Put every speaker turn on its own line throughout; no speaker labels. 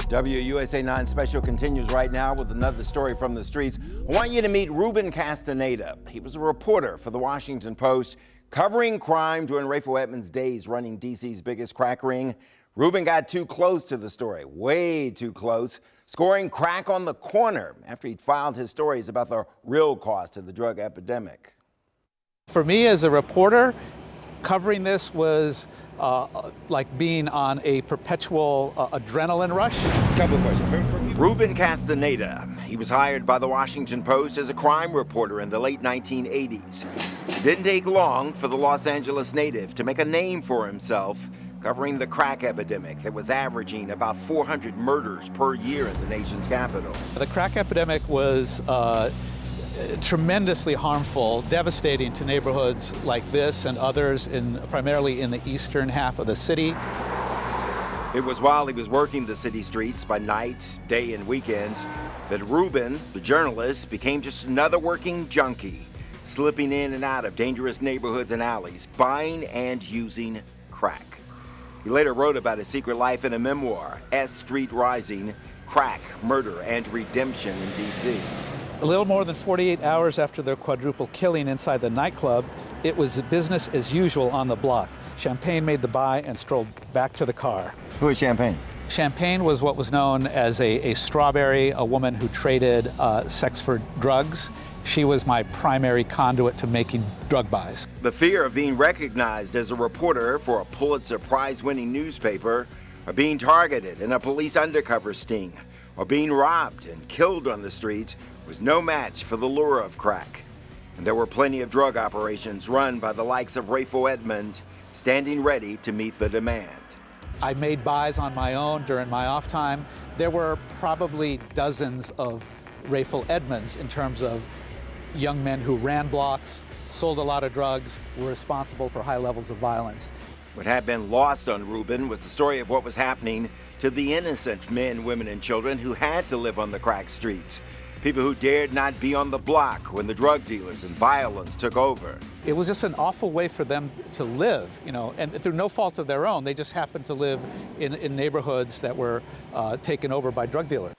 WUSA 9 Special continues right now with another story from the streets. I want you to meet Rubin Castaneda. He was a reporter for the Washington Post, covering crime during Rayful Edmond's days running D.C.'s biggest crack ring. Rubin got too close to the story, way too close, scoring crack on the corner after he'd filed his stories about the real cost of the drug epidemic.
For me as a reporter, covering this was like being on a perpetual adrenaline rush.
Couple of questions. Rubin Castaneda. He was hired by the Washington Post as a crime reporter in the late 1980s. It didn't take long for the Los Angeles native to make a name for himself, covering the crack epidemic that was averaging about 400 murders per year in the nation's capital.
The crack epidemic was tremendously harmful, devastating to neighborhoods like this and others, primarily in the eastern half of the city.
It was while he was working the city streets by night, day, and weekends that Rubin, the journalist, became just another working junkie, slipping in and out of dangerous neighborhoods and alleys, buying and using crack. He later wrote about his secret life in a memoir, S Street Rising: Crack, Murder, and Redemption in D.C.
A little more than 48 hours after their quadruple killing inside the nightclub, it was business as usual on the block. Champagne made the buy and strolled back to the car.
Who is Champagne?
Champagne was what was known as a strawberry, a woman who traded sex for drugs. She was my primary conduit to making drug buys.
The fear of being recognized as a reporter for a Pulitzer Prize-winning newspaper, or being targeted in a police undercover sting, or being robbed and killed on the streets was no match for the lure of crack. And there were plenty of drug operations run by the likes of Rayful Edmond, standing ready to meet the demand.
I made buys on my own during my off time. There were probably dozens of Rayful Edmonds in terms of young men who ran blocks, sold a lot of drugs, were responsible for high levels of violence.
What had been lost on Rubin was the story of what was happening to the innocent men, women, and children who had to live on the crack streets. People who dared not be on the block when the drug dealers and violence took over.
It was just an awful way for them to live, and through no fault of their own. They just happened to live in neighborhoods that were taken over by drug dealers.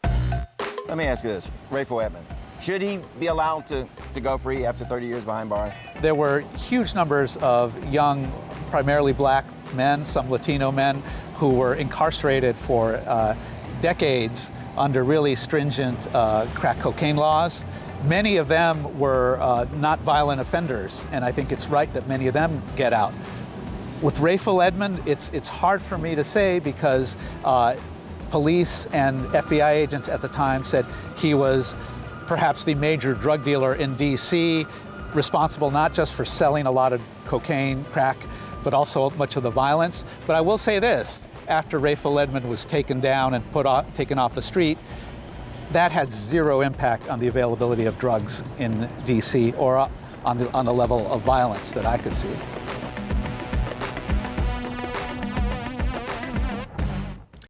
Let me ask you this, Rayful Edmond, should he be allowed to go free after 30 years behind bars?
There were huge numbers of young, primarily black men, some Latino men, who were incarcerated for decades under really stringent crack cocaine laws. Many of them were not violent offenders, and I think it's right that many of them get out. With Rayful Edmond, it's hard for me to say because police and FBI agents at the time said he was perhaps the major drug dealer in D.C., responsible not just for selling a lot of cocaine, crack, but also much of the violence. But I will say this, after Rayful Edmond was taken down and taken off the street, that had zero impact on the availability of drugs in D.C. or on the level of violence that I could see.